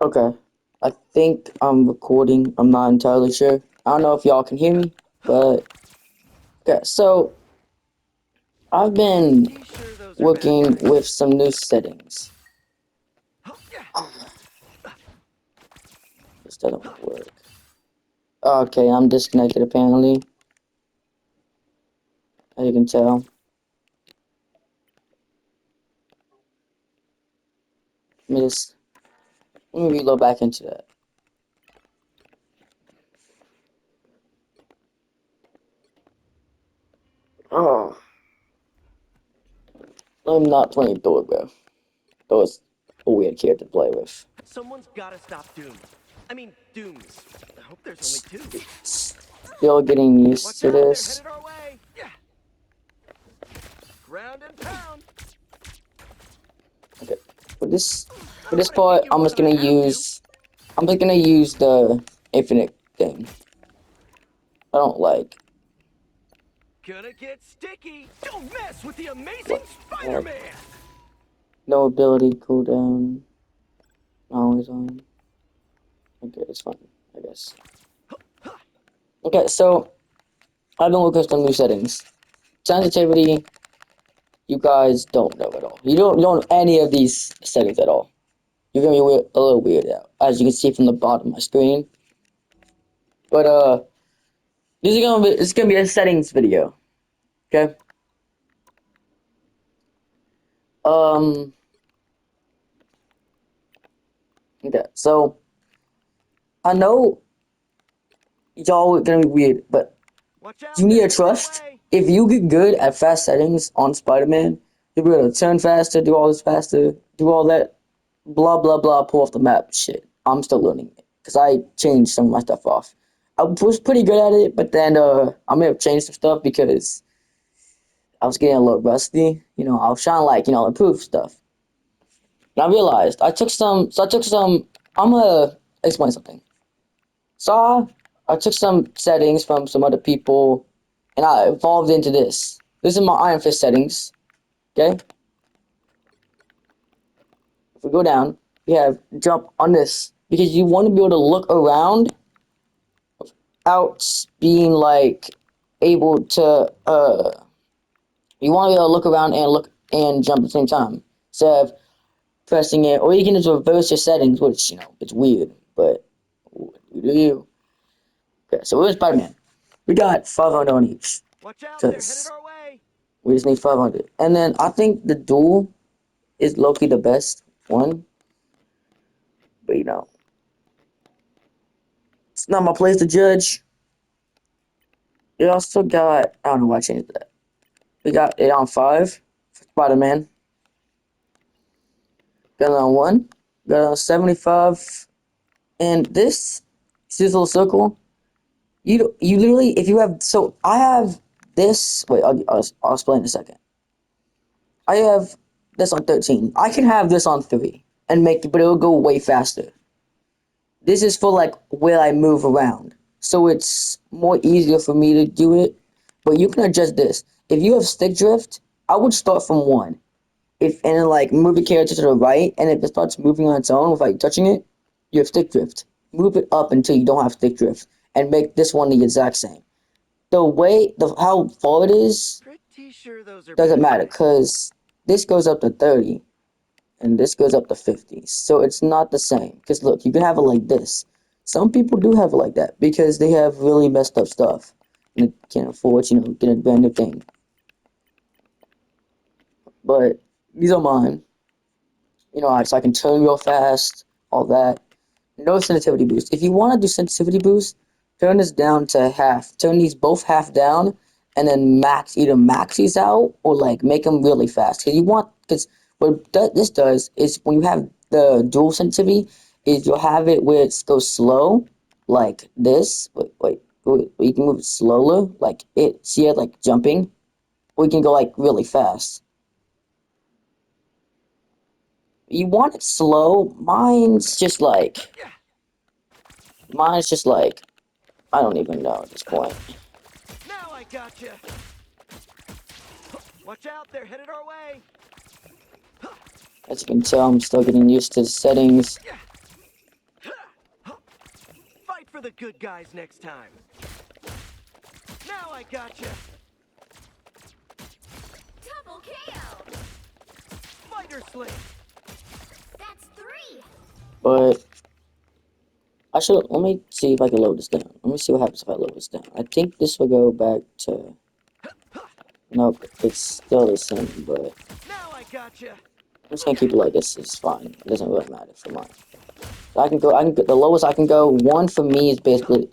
Okay. I think I'm recording. I'm not entirely sure. I don't know if y'all can hear me, but okay. So I've been Pretty sure those are bad working guys. with some new settings. This doesn't work. Okay, I'm disconnected apparently. As you can tell. Let me reload back into that. Oh, I'm not playing Thor, bro. Thor's a weird character to play with. Someone's gotta stop Doom. I mean, Dooms. I hope there's only two. Still getting used Watch to out, they're this. headed our way. Yeah. Ground and pound. Okay. For this I for don't this want to hit part, you more than I have to. I'm just gonna use the infinite thing. I don't like Gonna get sticky. Don't mess with the amazing what Spider-Man. no ability cooldown always on. Okay, it's fine, I guess. Okay, so I've been looking at some new settings. Sensitivity, you guys don't know at all. You don't know any of these settings at all. You're gonna be a little weird out, as you can see from the bottom of my screen. But it's gonna be a settings video. Okay. Um. Okay. So I know y'all are gonna be weird, but Watch out, you need they're to headed our trust. way. If you get good at fast settings on Spider-Man, you'll be able to turn faster, do all this faster, do all that, blah blah blah, pull off the map shit. I'm still learning it because I changed some of my stuff off. I was pretty good at it, but then I may have changed some stuff because I was getting a little rusty. I was trying to improve stuff. And I realized I took some. I'm gonna explain something. So I took some settings from some other people, and I evolved into this. This is my Iron Fist settings. Okay, if we go down, we have jump on this because you want to be able to look around without being like able to. You want to be able to look around and look and jump at the same time instead of pressing it, or you can just reverse your settings, which it's weird, but what do you do? Okay, so we're Spider-Man. We got 500 on each. Watch out, they're headed Because our way. we just need 500. And then I think the duel is low-key the best one. But it's not my place to judge. We also got, I don't know why I changed that. We got it on 5 for Spider-Man. Got it on 1. Got it on 75. And see this little circle? You literally, if you have, so I have this, wait, I'll explain in a second. I have this on 13. I can have this on 3 and make it, but it'll go way faster. This is for like where I move around. So it's more easier for me to do it. But you can adjust this. If you have stick drift, I would start from 1. And then like move the character to the right, and if it starts moving on its own without touching it, you have stick drift. Move it up until you don't have stick drift, and make this one the exact same. The how far it is Pretty sure those are doesn't bad matter, guys. cause this goes up to 30, and this goes up to 50. So it's not the same. Because look, you can have it like this. Some people do have it like that because they have really messed up stuff and they can't afford, get a brand new thing. But these are mine. So I can turn real fast, all that. No sensitivity boost. If you want to do sensitivity boost, turn this down to half. Turn these both half down, and then either max these out or like make them really fast. Because this does is when you have the dual sensitivity, is you'll have it where it goes slow, like this. Wait, you can move it slower, like it. See it like jumping, or you can go like really fast. You want it slow. Mine's just like I don't even know at this point. Now I gotcha. Watch out, they're headed our way. As you can tell, I'm still getting used to the settings. the good guys next time. Now I gotcha. Double KO. Spider Sling. That's 3. But I should, let me see if I can load this down. Let me see what happens if I load this down. I think this will go back to, nope, it's still the same, but Now I gotcha. I'm just gonna keep it like this. It's fine. It doesn't really matter for mine. So I can go, the lowest I can go, 1 for me is basically,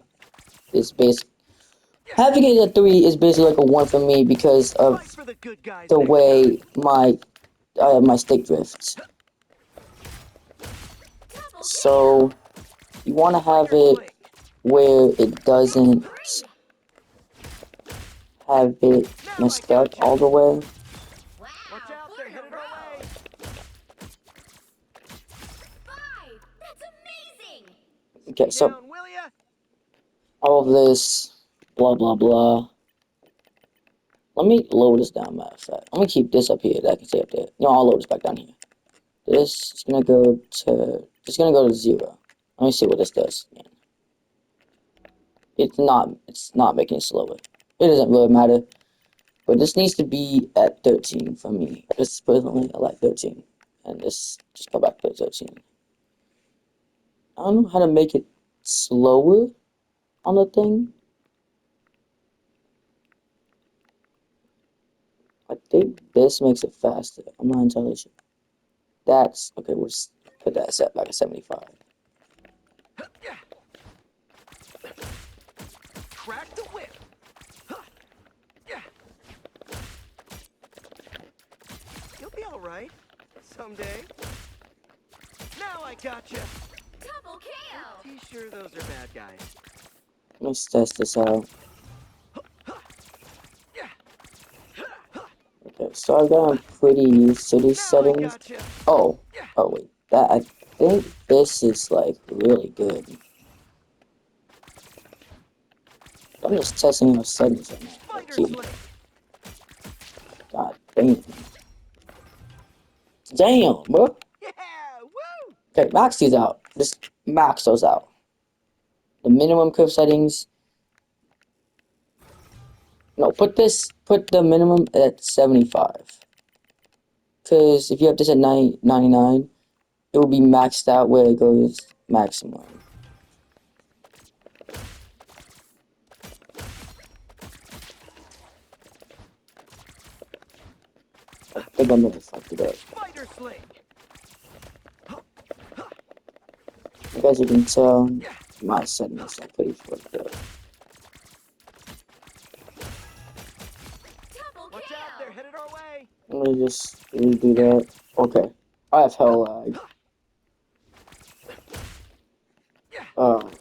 having it at 3 is basically like a 1 for me because Fight of for the good guys the next way time. my stick drifts. Double So you want to have Spider it Sling. where it doesn't 3. have it Now I messed up gotcha. all the way. Wow. Watch out, they're Four in a headed our row. way. 5. That's amazing. Okay, so Down, will ya? all of this, blah blah blah. Let me load this down. Matter of fact, let me keep this up here. That can stay up there. No, I'll load this back down here. This is gonna go to. It's gonna go to 0. Let me see what this does. It's not. It's not making it slower. It doesn't really matter. But this needs to be at 13 for me. Just personally, I like 13. And this just go back to 13. I don't know how to make it slower on the thing. I think this makes it faster. I'm not entirely sure. That's okay. We'll just put that set back at 75. Crack the whip. You'll be all right someday. Now I gotcha. Double KO. Pretty sure those are bad guys. Let's test this out. Okay, so I've gotten pretty used to these Now I settings. gotcha. Oh, oh wait, that I think this is like really good. I'm just testing out settings right now. Spider Okay. Sling. God damn. Damn, bro. Yeah, woo! Okay, max these out. Just max those out. The minimum curve settings. No, put the minimum at 75. Because if you have this at 99, it will be maxed out where it goes maximum. I think I'm gonna fuck it up. Spider Sling. As you can tell, my settings are pretty fucked up. Double Watch out, they're KO. headed our way. Let me just redo that. Okay. I have hell lag. Oh.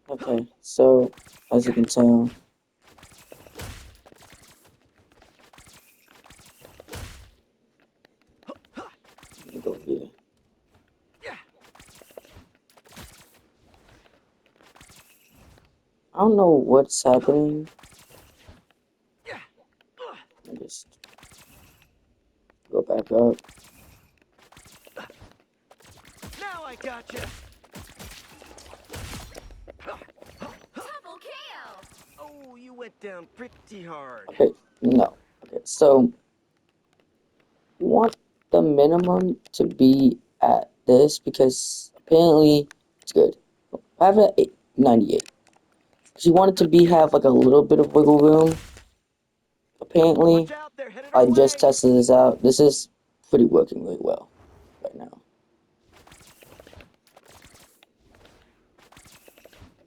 Okay, so as you can tell, let me go here. I don't know what's happening. Let me just go back up. Now I gotcha. Double KO. Oh, you went down pretty hard. Okay, no. Okay, so you want the minimum to be at this because apparently it's good. I have it at 98. Because you want it to be have like a little bit of wiggle room. Apparently, Watch out, they're headed I our just way. tested this out. This is pretty working really well right now.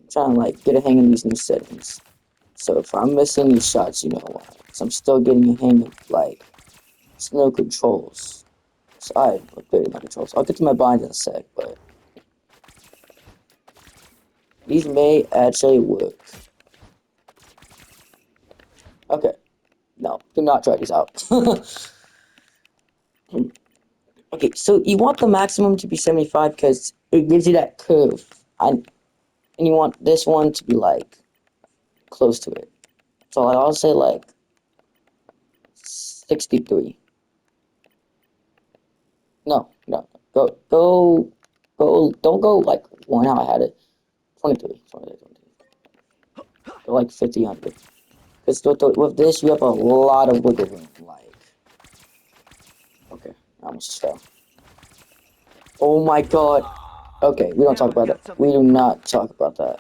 I'm trying to like get a hang of these new settings. So if I'm missing these shots, you know why. Because I'm still getting a hang of like snow controls. So I upgraded my controls. I'll get to my binds in a sec, but these may actually work. Okay. No, do not try these out. Okay, so you want the maximum to be 75 because it gives you that curve. And you want this one to be like close to it. So I'll say like 63. No, no. Go, don't go like one how I had it. 23. Like 50, 100. Because with this, you have a lot of wiggle room. Like, okay, I almost just fell. Oh my god. Okay, we don't talk about that. We do not talk about that.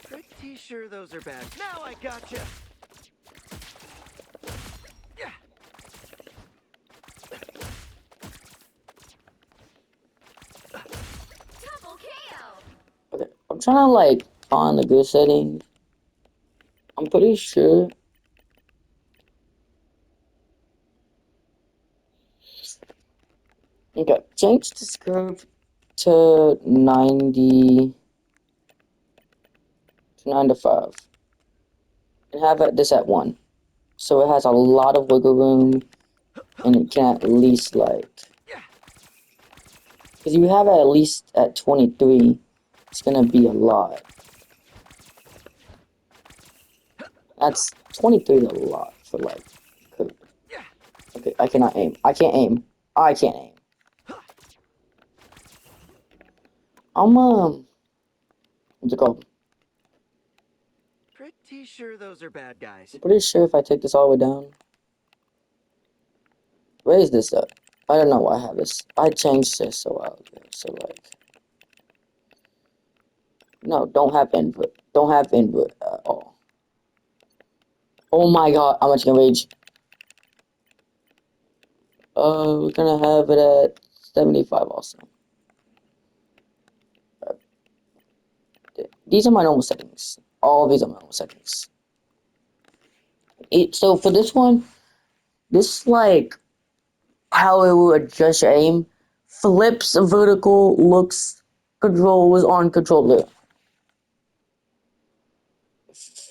Pretty sure those are bad. Now I gotcha. Double KO. Okay, I'm trying to like find the good settings. I'm pretty sure. Okay, change this curve to 90 to 95 and have this at 1. So it has a lot of wiggle room and it can at least like, because you have it at least at 23, it's gonna be a lot. That's 23 is a lot for like curve. Okay, I cannot aim. I can't aim. I can't aim. What's it called? Pretty sure those are bad guys. I'm pretty sure if I take this all the way down. Where is this up? I don't know why I have this. I changed this a while ago. So like, no, don't have input. Don't have input at all. Oh my god, how much can rage? We're gonna have it at 75 also. These are my normal settings. All of these are my normal settings. So for this one, this like how it will adjust your aim. Flips vertical looks control was on controller.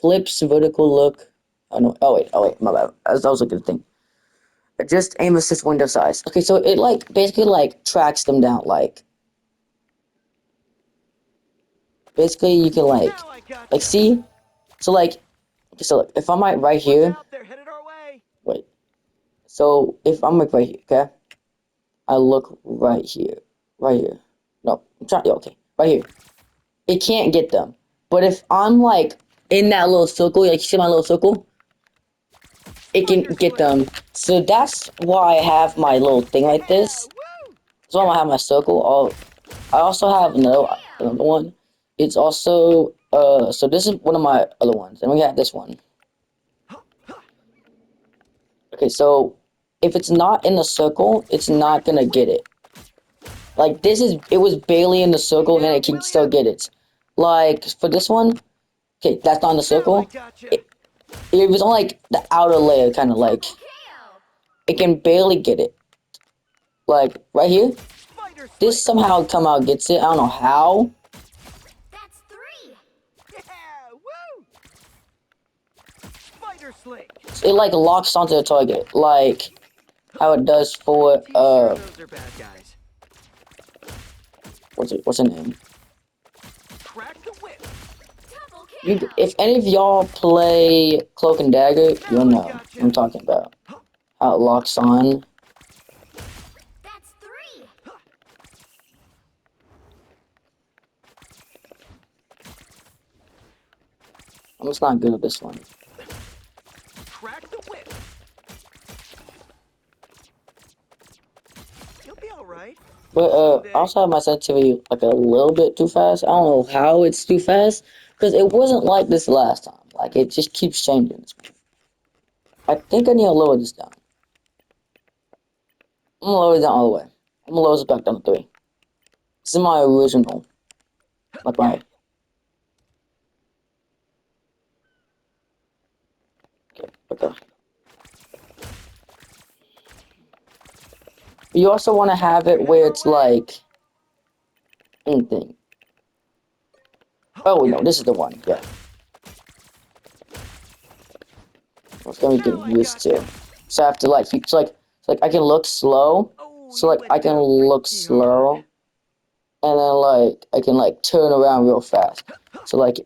Flips vertical look. Oh no. Oh wait. My bad. That was a good thing. Adjust aim assist window size. Okay, so it like basically like tracks them down. Like basically you can like Now I gotcha. see. So like if I'm like right here. Watch out, they're headed our way. Wait. So if I'm like right here, okay? I look right here. Right here. No, I'm trying, yeah, okay. Right here. It can't get them. But if I'm like in that little circle, like you see my little circle, it can get them. So that's why I have my little thing like this. Woo! That's why I have my circle. I also have another one. It's also so this is one of my other ones, and we got this one. Okay, so if it's not in the circle, it's not gonna get it. Like it was barely in the circle and it can still get it. Like for this one, okay, that's not in the Now I circle. gotcha. It was on like the outer layer, kind of like Double KO. it can barely get it. Like right here, Spider this slick. somehow come out gets it. I don't know how. That's 3. Yeah, woo! Spider slick. It like locks onto the target, like how it does for Pretty sure those are bad guys. what's her name? Crack the whip. Double You, KO. if any of y'all play Cloak and Dagger, you'll know what I'm talking about. How it locks on. That's 3. I'm just not good at this one. Crack the whip. You'll be all right. But I also have my sensitivity like a little bit too fast. I don't know how it's too fast because it wasn't like this last time. Like it just keeps changing. I think I need to lower this down. I'm gonna lower it down all the way. I'm gonna lower this back down to 3. This is my original. Like my. Okay. You also want to have it where it's like anything. Oh no, this is the one. Yeah. It's gonna be getting used to. So I have to like, so like I can look slow. Oh, So you like went I can down look pretty slow, hard. and then like I can like turn around real fast. So like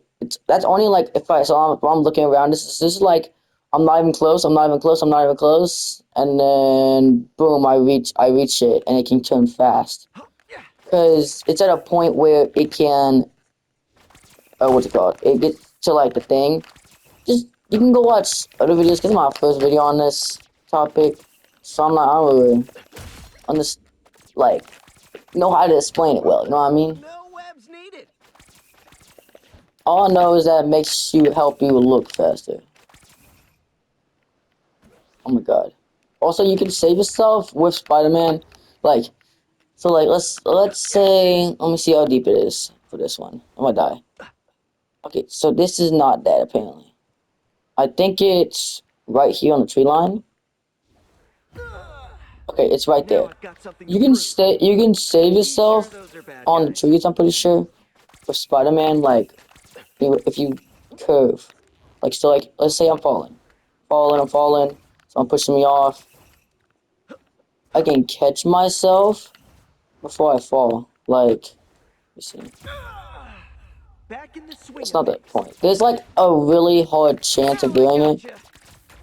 that's only like if I'm looking around. This is like I'm not even close. I'm not even close. I'm not even close. And then boom, I reach it, and it can turn fast. Cause it's at a point where it can. What's it called? It gets to like the thing. Just you can go watch other videos. Cause it's my first video on this topic, so I'm not. I don't really on this like know how to explain it well. You know what I mean? No webs needed. All I know is that it makes you help you look faster. Oh my god. Also, you can save yourself with Spider-Man. Like, so like let's say let me see how deep it is for this one. I'm gonna die. Okay, so this is not that apparently. I think it's right here on the tree line. Okay, it's right Now there. I've got something to You can prove. stay. You can save Pretty sure yourself those are bad on the guys. trees. I'm pretty sure for Spider-Man. Like, if you curve, like so, like let's say I'm I'm falling. Someone pushing me off. I can catch myself before I fall. Like, let me see. Back in the swing It's of not the things. point. There's like a really hard chance of Now I doing it. gotcha.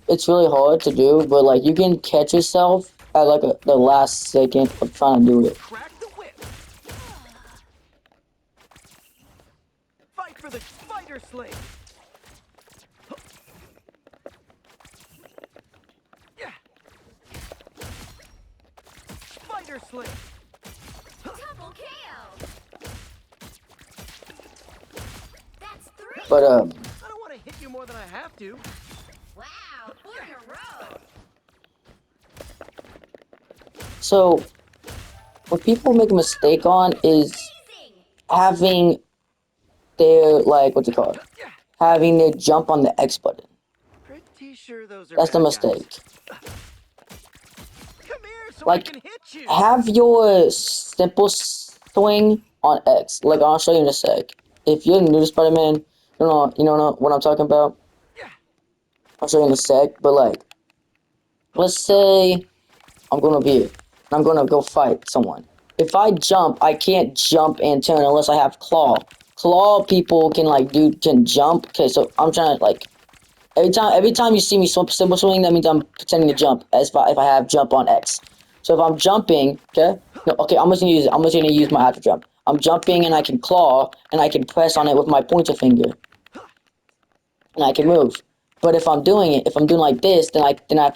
It's really hard to do, but like you can catch yourself at like the last second of trying to do it. Crack the whip. Fight for the spider sling. Yeah. Spider sling. Double KO. That's 3. But I don't want to hit you more than I have to. Wow, 4 in a row. so what people make a mistake on is Amazing. having their like what's it called? Yeah. Having their jump on the X button. Pretty sure those are That's the bad guys. mistake. Come here so I Like can hit you. have your simple swing on X. Like I'll show you in a sec. If you're new to Spider-Man, you don't know what I'm talking about. Yeah. I'll show you in a sec. But like, let's say I'm gonna be, I'm gonna go fight someone. If I jump, I can't jump and turn unless I have claw. Claw people can jump. Okay, so I'm trying to like every time you see me simple swing, that means I'm pretending to jump as if I have jump on X. So if I'm jumping, okay, no, okay, I'm just gonna use my after jump. I'm jumping and I can claw and I can press on it with my pointer finger and I can move. But if I'm doing it, if I'm doing like this, then I have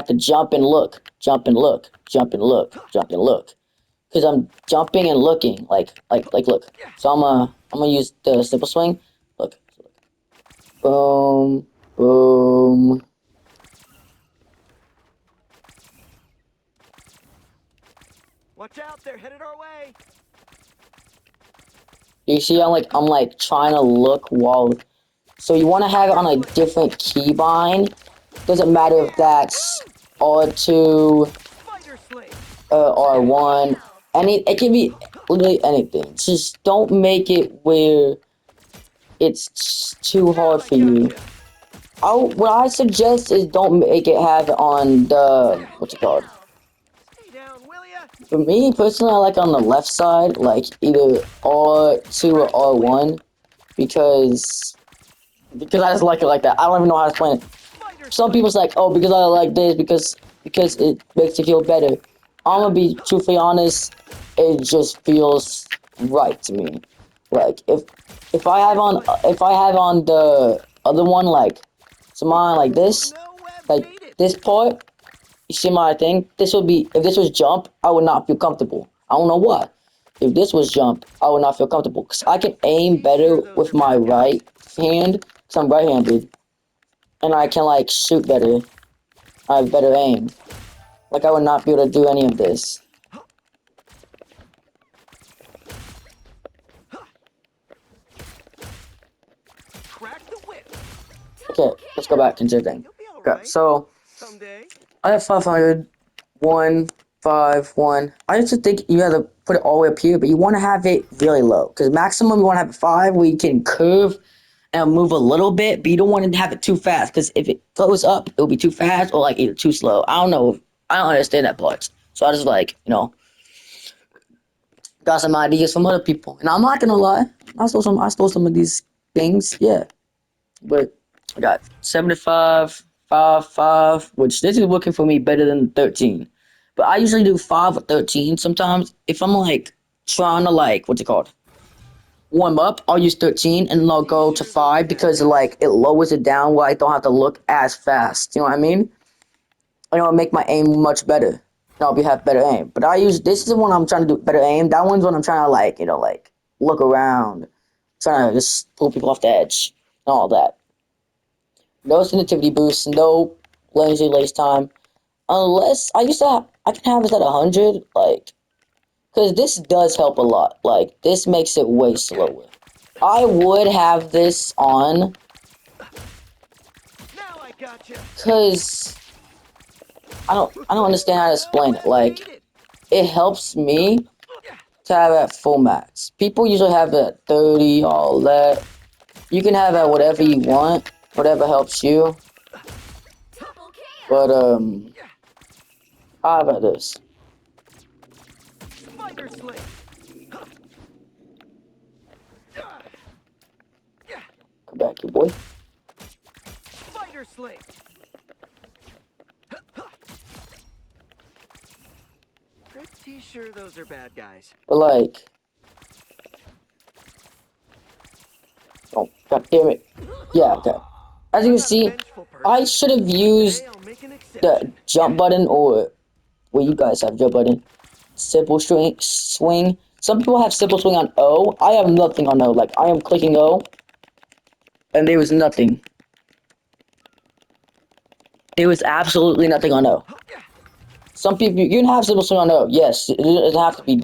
to jump and look, jump and look, jump and look, jump and look, because I'm jumping and looking like look. So I'm gonna use the simple swing. Look, boom, boom. Watch out, they're headed our way. You see, I'm like trying to look while. So you want to have it on a different keybind. Doesn't matter if that's R2, Spider sling. R1. It can be literally anything. Just don't make it where it's too Now hard I for you. gotcha. What I suggest is don't make it have it on the what's it called? Stay down, will ya? For me personally, I like on the left side, like either R2 or R1, because I just like it like that. I don't even know how to explain it. Spider Some sling. people's like, oh, because I like this, because it makes you feel better. I'm gonna be truthfully honest, it just feels right to me. Like if I have on the other one like mine like this, No webs like needed. this part, you see my thing? This would be if this was jump, I would not feel comfortable. I don't know why. If this was jump, I would not feel comfortable because I can aim better with my right hand because I'm right-handed, and I can like shoot better. I have better aim. Like I would not be able to do any of this. Crack the whip. Okay, let's go back into the thing. You'll be all Okay, right so someday. I have 500. 1, 5, 1. I used to think you had to put it all the way up here, but you want to have it really low. Because maximum you want to have 5 where you can curve and move a little bit, but you don't want to have it too fast. Because if it goes up, it'll be too fast or like either too slow. I don't know. I don't understand that part. So I just like, got some ideas from other people. And I'm not gonna lie. I stole some of these things, yeah. But I got 75. 5, which this is working for me better than 13. But I usually do 5 or 13 sometimes. If I'm like trying to like, what's it called? Warm up, I'll use 13 and then I'll go to 5 because like it lowers it down where I don't have to look as fast. You know what I mean? And it'll make my aim much better. And I'll have better aim. But I use, this is the one I'm trying to do better aim. That one's when I'm trying to like, you know, like look around. Trying to just pull people off the edge. And all that. No sensitivity boost, no laser lace time. Unless, I can have this at 100, like, because this does help a lot. Like, this makes it way slower. I would have this on, Now I gotcha. because I don't understand how to explain it. Like, it helps me to have it at full max. People usually have it at 30, all that. You can have it at whatever you want, whatever helps you. Double KO. But, how about this? Spider sling. Come back here, boy. Spider sling. Pretty sure those are bad guys. But like, oh god damn it! Yeah, okay. As you can see, I should have used Hey, I'll make an the exception. jump button, or well, you guys have jump button. Simple swing. Some people have simple swing on O. I have nothing on O. Like I am clicking O, and there was nothing. There was absolutely nothing on O. Some people you can have simple swing on O. Yes, it doesn't have to be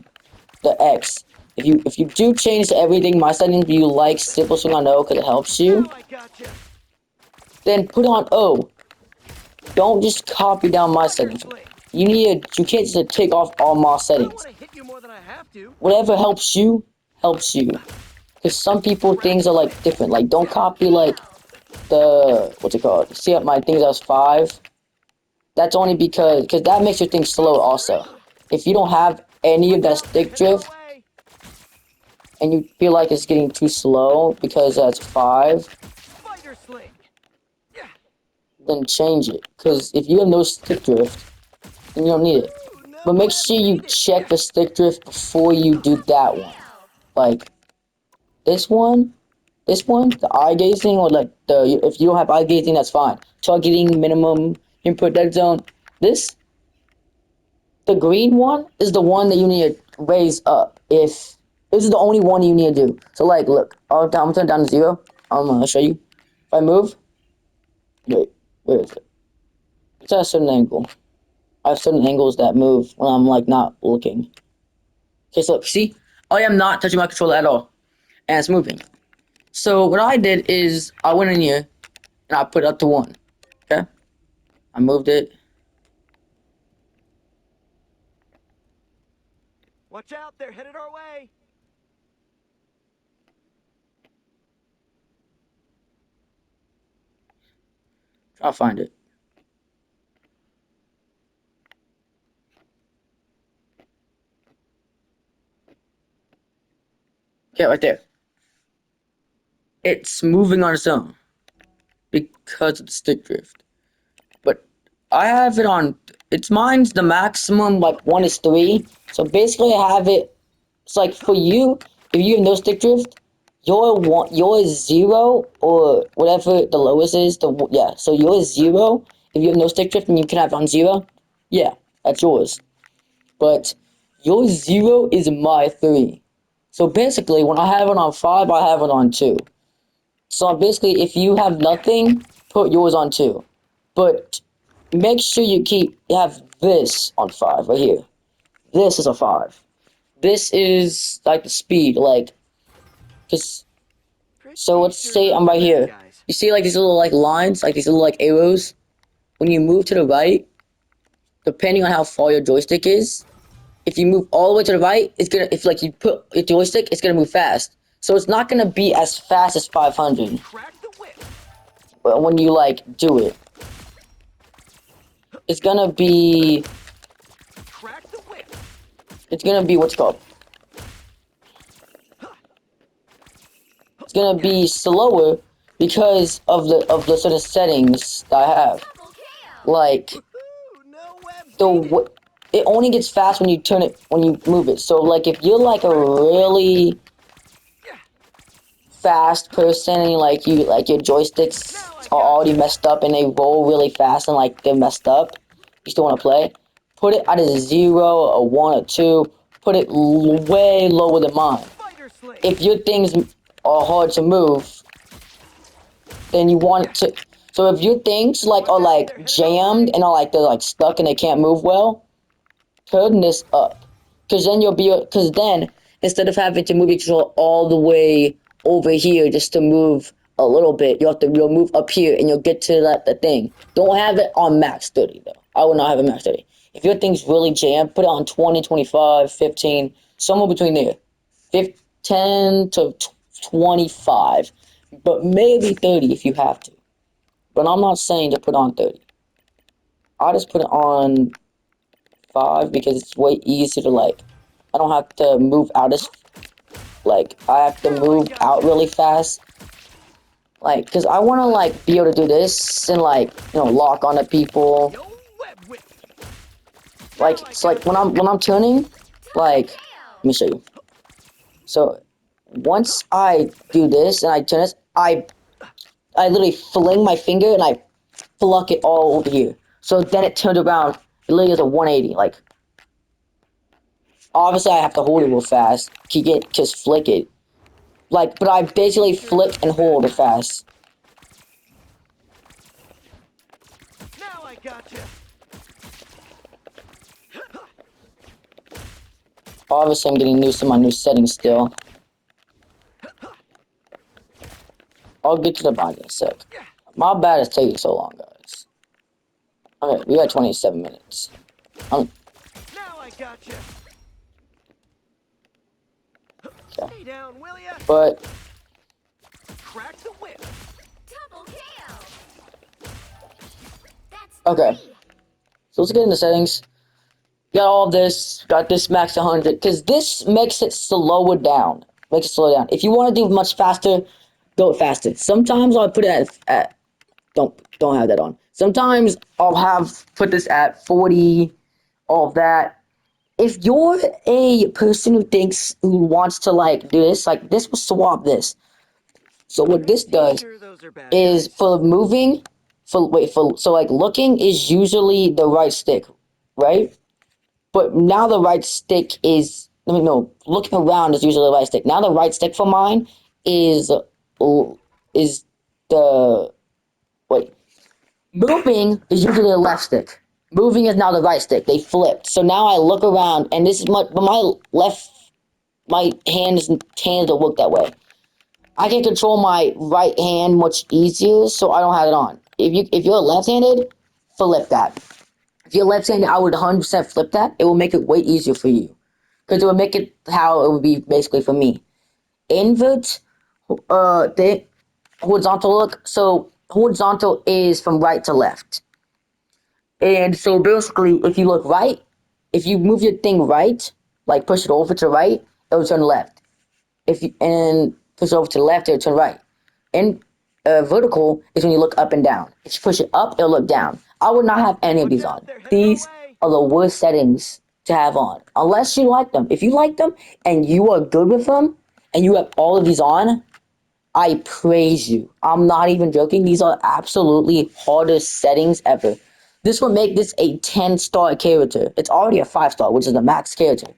the X. If you do change to everything, my settings, you like simple swing on O because it helps you. Now I gotcha. Then put on O. Don't just copy down my Spider settings. sling. You can't just take off all my I don't settings. want to hit you more than I have to. Whatever helps you, helps you. Because some people things are like different. Like don't copy like the what's it called? See my things as 5. That's only because that makes your thing slow also. If you don't have any of that stick Headed our drift way. and you feel like it's getting too slow because that's 5, Spider sling. then change it. Because if you have no stick drift, then you don't need it. Ooh, no But make left sure you made it. check the stick drift before you do that one. KO. Like this one, the eye gazing, or like the if you don't have eye gazing, that's fine. Targeting minimum input dead zone. The green one is the one that you need to raise up. If this is the only one you need to do. So like, look, I'm turning down to 0. I'm gonna show you. If I move, wait, where is it? It's at a certain angle. I have certain angles that move when I'm like not looking. Okay, so look, see, I am not touching my controller at all, and it's moving. So what I did is I went in here and I put it up to 1. Okay, I moved it. Watch out, they're headed our way. I'll find it. Okay, right there. It's moving on its own because of the stick drift. But I have it on. Mine's the maximum. Like 1 is 3. So basically, I have it. It's like for you, if you have no stick drift, your is 0 or whatever the lowest is. Yeah. So yours is 0. If you have no stick drift and you can have it on 0, yeah, that's yours. But your 0 is my 3. So basically, when I have it on 5, I have it on 2. So basically, if you have nothing, put yours on 2. But make sure you have this on 5 right here. This is a 5. This is like the speed, like, cause so Pretty let's sure say those I'm are right bad here. guys. You see like these little like lines, like these little like arrows. When you move to the right, depending on how far your joystick is, if you move all the way to the right, if like you put your joystick, it's gonna move fast. So it's not gonna be as fast as 500 Crack the whip. when you like do it. It's gonna be Crack the whip. what's it called? It's gonna be slower because of the certain settings that I have. like Woohoo! No web the it only gets fast when you turn it when you move it. So like if you're like a really fast person and like your joysticks are already messed up and they roll really fast and like they're messed up, you still want to play, put it at a 0, a 1, or 2, put it way lower than mine. Spider Slate. If your things are hard to move, then you want it to, so if your things like are like jammed and are like they're like stuck and they can't move well, turn this up, because then because then instead of having to move your controller all the way over here just to move a little bit, you'll move up here and you'll get to the thing. Don't have it on max 30 though. I would not have it max 30. If your thing's really jammed, put it on 20, 25, 15, somewhere between there. 10 to 25, but maybe 30 if you have to. But I'm not saying to put on 30. I just put it on 5 because it's way easier to like, I don't have to move out as, like, I have to move out really fast. Like, because I want to like be able to do this and like, lock onto people. No web whip. Like, it's like when I'm turning, like, let me show you. So once I do this and I turn this, I literally fling my finger and I pluck it all over here. So then it turned around. It literally is a 180. Like, obviously I have to hold it real fast. Just flick it. Like, but I basically flick and hold it fast. Now I gotcha. Obviously I'm getting used to my new settings still. I'll get to the bottom in a sec. My bad it's taking so long, guys. Okay, we got 27 minutes. Now I gotcha. Okay. Stay down, will ya? But, Crack the whip. Double kill. That's okay. 3. So let's get into settings. Got all this, got this max 100, because this makes it slower down. Makes it slow down. If you want to do much faster, go faster. Sometimes I'll put it at don't have that on. Sometimes I'll put this at 40, all of that. If you're a person who wants to like do this, like this will swap this. So what this does Sure, those are bad is guys. for moving, so like looking is usually the right stick, right? But now the right stick is, no, looking around is usually the right stick. Now the right stick for mine is the, wait, moving is usually the left stick. Moving is now the right stick. They flipped. So now I look around and this is my hands don't work that way. I can control my right hand much easier, so I don't have it on. If you're left-handed, flip that. If you're left-handed, I would 100% flip that. It will make it way easier for you. Because it would make it how it would be basically for me. Invert, the horizontal look. So horizontal is from right to left. And so basically, if you look right, if you move your thing right, like push it over to right, it'll turn left. If you and push it over to the left, it'll turn right. And vertical is when you look up and down. If you push it up, it'll look down. I would not have any of these on. These are the worst settings to have on, unless you like them. If you like them and you are good with them, and you have all of these on, I praise you. I'm not even joking. These are absolutely hardest settings ever. This would make this a 10-star character. It's already a 5-star, which is the max character.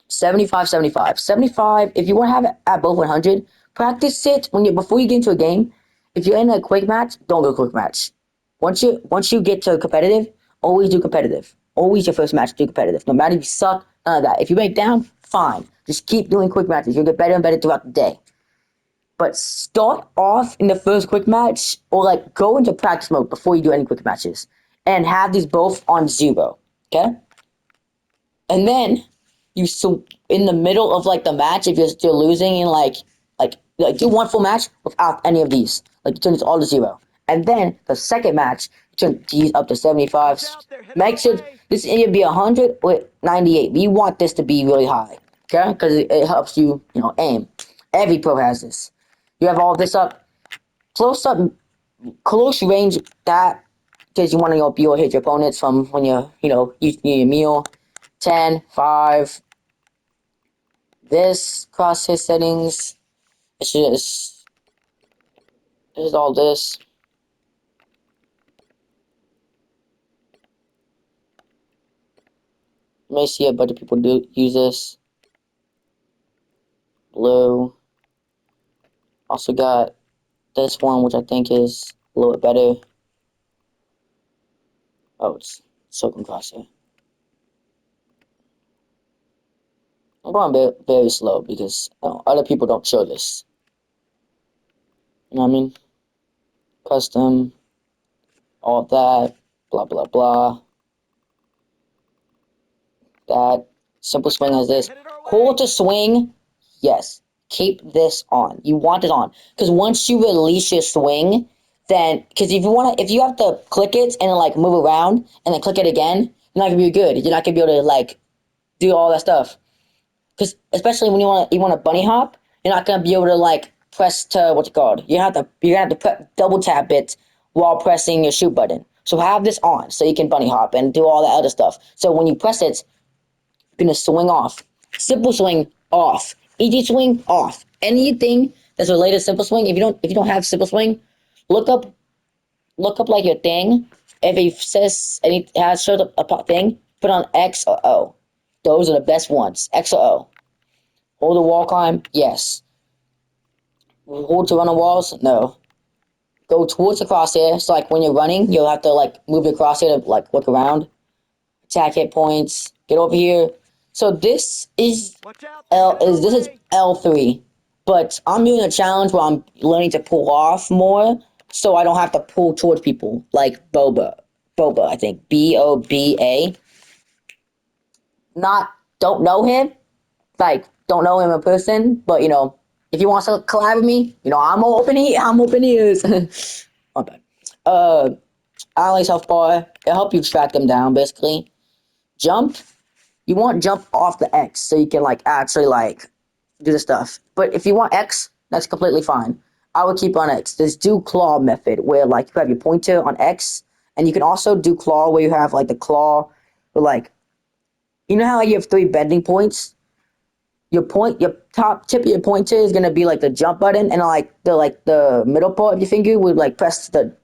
75, 75. 75, if you want to have it at both 100, practice it before you get into a game. If you're in a quick match, don't go quick match. Once you get to competitive, always do competitive. Always your first match, do competitive. No matter if you suck, none of that. If you break down, fine. Just keep doing quick matches. You'll get better and better throughout the day. But start off in the first quick match, or like go into practice mode before you do any quick matches. And have these both on 0. Okay? And then in the middle of like the match, if you're still losing and like do one full match without any of these, like you turn this all to 0, and then the second match you turn these up to 75. Make sure this either be 100 or 98. But you want this to be really high, okay? Because it helps you aim. Every pro has this. You have all this up, close range. That because you want to be able to hit your opponents from when you're, eating your meal. 10, 5. This crosshair settings. It's just, this is all this. You may see a bunch of people do use this. Blue. Also got this one, which I think is a little bit better. Oh, it's circle crosshair. I'm going very slow because other people don't show this. You know what I mean? Custom, all that, blah blah blah. That simple swing as this. Hold to swing. Yes. Keep this on. You want it on. Because once you release your swing, then because if you have to click it and like move around and then click it again, you're not gonna be good. You're not gonna be able to like do all that stuff. Because especially when you want to bunny hop, you're not gonna be able to like press to what's it called. You're gonna have to double tap it while pressing your shoot button. So have this on so you can bunny hop and do all that other stuff. So when you press it, you're gonna swing off. Simple swing off. Easy swing off. Anything that's related to simple swing. If you don't have simple swing, look up like your thing. If it says any has shows up a thing, put on X or O. Those are the best ones. X or O. Hold the wall climb, yes. Hold to run on walls, no. Go towards the crosshair. So like when you're running, you'll have to like move your crosshair to like look around. Attack hit points. Get over here. So this is this is L3. But I'm doing a challenge where I'm learning to pull off more so I don't have to pull towards people like Boba. Boba, I think. Boba. Don't know him. Like, don't know him in person, but if he wants to collab with me, I'm open ears. My bad. I like South Bar. It'll help you track them down, basically. Jump. You want jump off the X so you can like actually like do the stuff. But if you want X, that's completely fine. I would keep on X. There's do claw method where like you have your pointer on X, and you can also do claw where you have like the claw, but like you know how you have 3 bending points. Your top tip of your pointer is gonna be like the jump button, and the middle part of your finger would like press the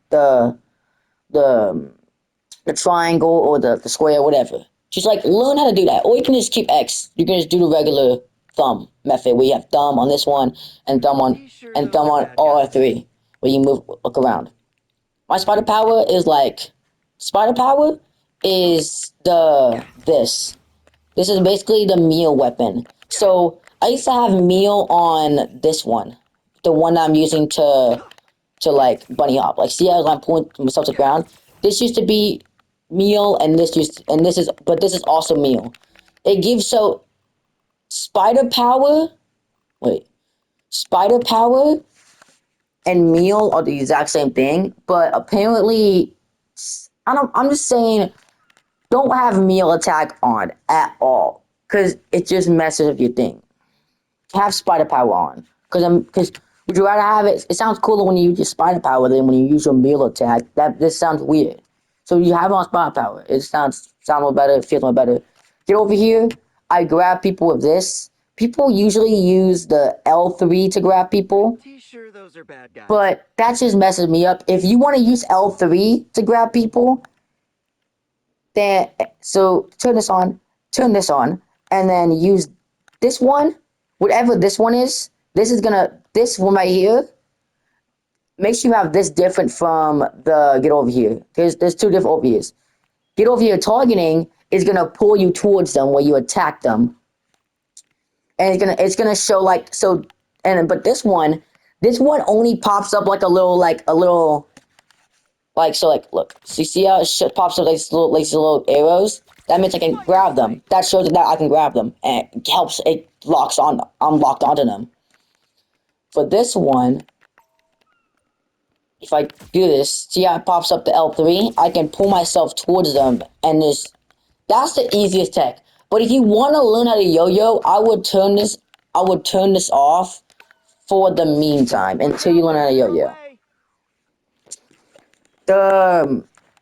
the triangle or the square, whatever. Just like learn how to do that. Or you can just keep X. You can just do the regular thumb method where you have thumb on this one and thumb on all 3 where you look around. My spider power is like spider power is this. This is basically the meal weapon. So I used to have meal on this one. The one that I'm using to like bunny hop. Like see how I'm pulling myself to the ground? This used to be meal and this is also meal. It gives so spider power wait. Spider power and meal are the exact same thing, but apparently I'm just saying don't have meal attack on at all. Cause it just messes up your thing. Have spider power on. Cause would you rather have it? It sounds cooler when you use your spider power than when you use your meal attack. This sounds weird. So you have it on spider power. It sounds more better. It feels more better. Get over here. I grab people with this. People usually use the L3 to grab people, Sure those are bad guys. but that just messes me up. If you want to use L3 to grab people, then so turn this on, and then use this one, whatever this one is. This one right here makes you have this different from the get over here. There's 2 different over here's. Get over here targeting is gonna pull you towards them where you attack them, and it's gonna show like so. And but this one only pops up like a little like so like look. So you see how it pops up like these little arrows? That means I can grab them. That shows that I can grab them, and it helps. It locks on. I'm locked onto them. For this one, if I do this, see how it pops up the L3? I can pull myself towards them, and that's the easiest tech. But if you want to learn how to yo-yo, I would turn this off for the meantime until you learn how to yo-yo.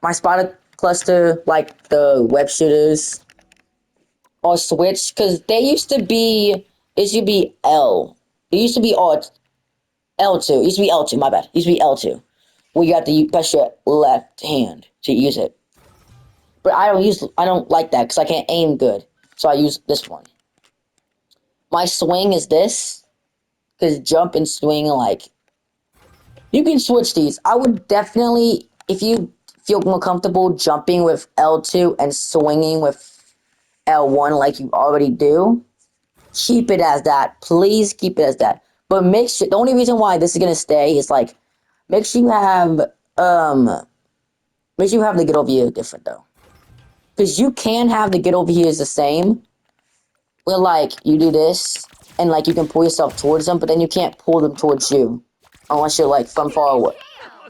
my spider cluster, like the web shooters, are switched because they used to be. It used to be L. It used to be L2. It used to be L2. My bad. It used to be L2. Where you have to press your left hand to use it. But I don't like that because I can't aim good. So I use this one. My swing is this. Because jump and swing, like, you can switch these. I would definitely, if you feel more comfortable jumping with L2 and swinging with L1 like you already do, keep it as that. Please keep it as that. But make sure, the only reason why this is going to stay is, like, make sure you have, make sure you have the get over here different, though. Because you can have the get over here is the same, where, like, you do this, and, like, you can pull yourself towards them, but then you can't pull them towards you. Unless you're, like, from far away.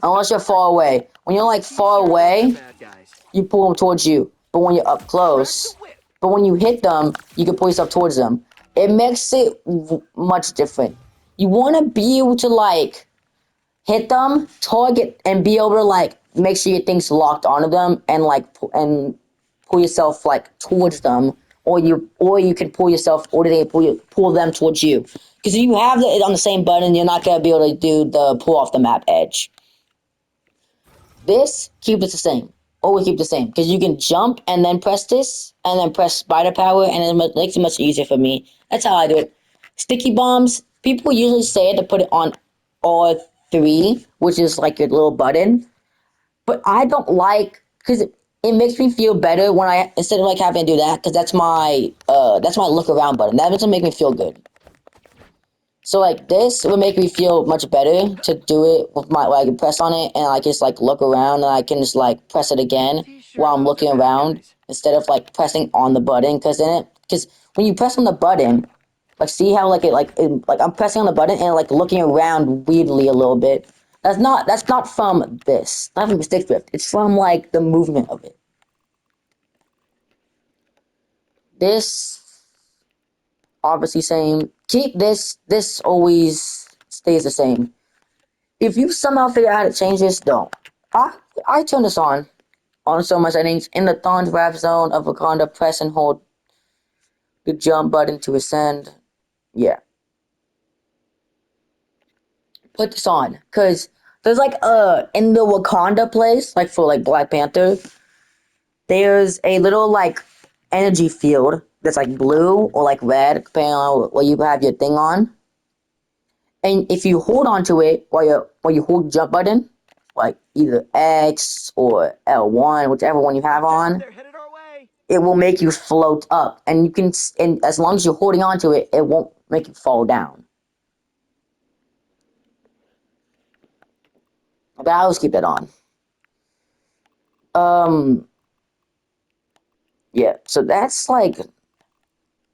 Unless you're far away. When you're, like, far away, Bad guys. you pull them towards you. But when you're up close, but when you hit them, you can pull yourself towards them. It makes it much different. You want to be able to, like, hit them, target, and be able to, like, make sure your thing's locked onto them, and, like, and pull yourself, like, towards them, or you can pull yourself, or they pull them towards you. Because if you have it on the same button, you're not gonna be able to do the pull off the map edge. This, keep it the same. Always keep it the same. Because you can jump and then press this, and then press spider power, and it makes it much easier for me. That's how I do it. Sticky bombs, people usually say to put it on all three, which is like your little button. But I don't like, because it makes me feel better when I, instead of like having to do that, because that's my look around button. That doesn't make me feel good. So like this would make me feel much better to do it with my, where I can press on it and I just like look around and I can just like press it again while I'm looking around instead of like pressing on the button, because when you press on the button, like see how like like I'm pressing on the button and like looking around weirdly a little bit. That's not from this. Not from stick drift. It's from like the movement of it. This obviously same. Keep this. This always stays the same. If you somehow figure out how to change this, don't. I turn this on so my settings. In the Thorns Wrap Zone of Wakanda, press and hold the jump button to ascend. Yeah. Put this on. Cause there's like in the Wakanda place, like for like Black Panther, there's a little like energy field that's like blue or like red, depending on what you have your thing on. And if you hold onto it while you hold the jump button, like either X or L1, whichever one you have on, They're headed our way. it will make you float up. And you can, and as long as you're holding onto it, it won't make you fall down. But I always keep that on. Um, yeah. So that's like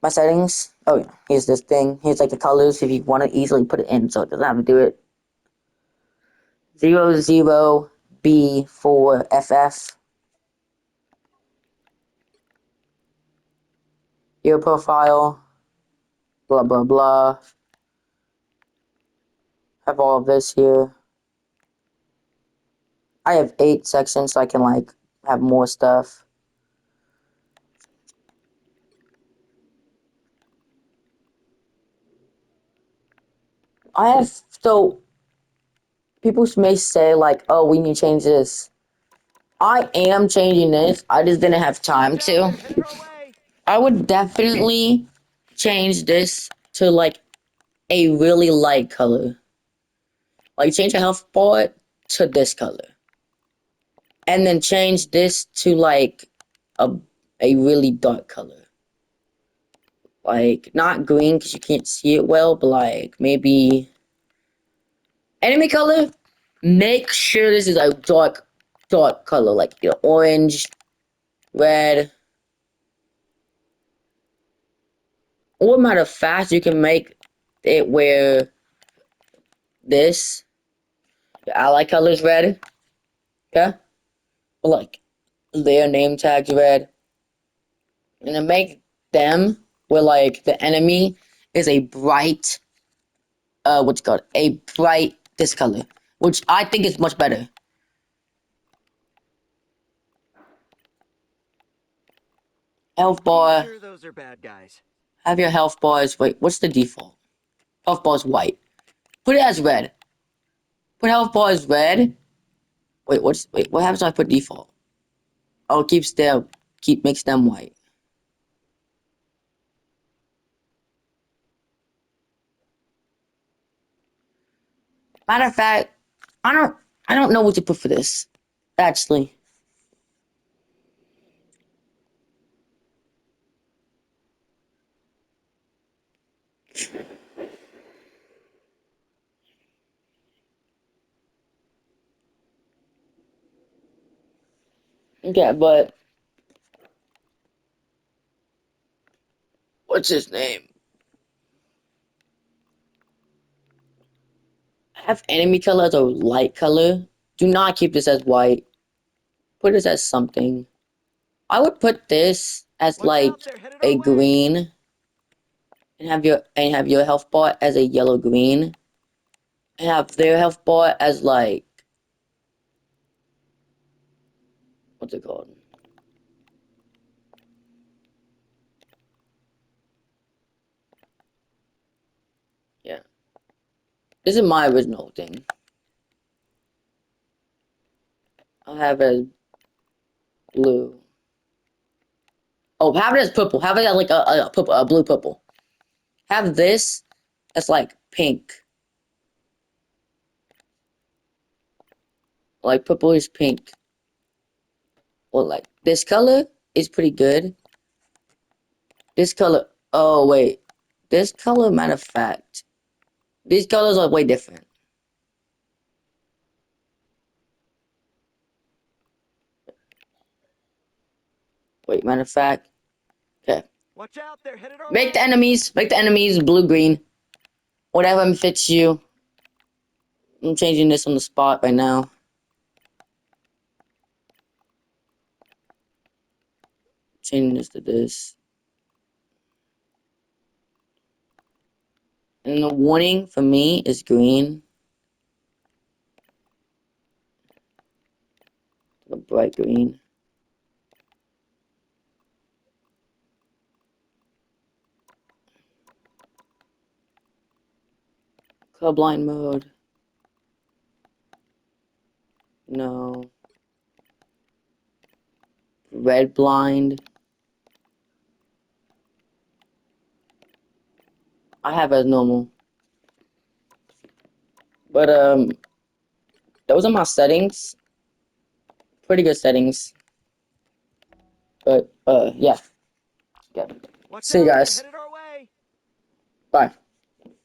my settings. Oh yeah, here's this thing. Here's like the colors if you want to easily put it in, so it doesn't have to do it. 00B4FF. Your profile. Blah blah blah. Have all of this here. I have 8 sections, so I can like have more stuff. I have, so people may say like, oh, we need to change this. I am changing this. I just didn't have time to. Headed our way. I would definitely change this to like a really light color. Like change the health bar to this color. And then change this to like a really dark color. Like not green because you can't see it well, but like maybe enemy color. Make sure this is a dark color, like your orange, red. Or matter of fact, you can make it where this your ally color is red. Okay, or like their name tags red, and then make them where like the enemy is a bright what's it called, a bright this color, which I think is much better. Health Pretty bar. sure those are bad guys. Have your health bars. Wait, what's the default? Health bar is white. Put it as red. Put health bar as red. Wait, what happens if I put default? Oh, makes them white. Matter of fact, I don't know what to put for this. Actually. Okay, but what's his name? Have enemy color as a light color. Do not keep this as white. Put this as something. I would put this as Watch like out, they're headed a our way. green, and have your health bar as a yellow green, and have their health bar as like what's it called? Yeah, this is my original thing. I'll have it as blue. Oh, have it as purple. Have it as like a blue purple. Have this as like pink. Like purple is pink. Or like this color is pretty good. This color. Oh wait, this color. Matter of fact, these colors are way different. Wait, matter of fact. Okay. Watch out, they're headed our Make way. the enemies blue green. Whatever fits you. I'm changing this on the spot right now. Changing this to this. And the warning for me is green. A bright green. Colorblind mode. No. Red blind. I have as normal. But those are my settings. Pretty good settings. But yeah. Yeah. Watch See you out, they're guys. headed our way. Bye.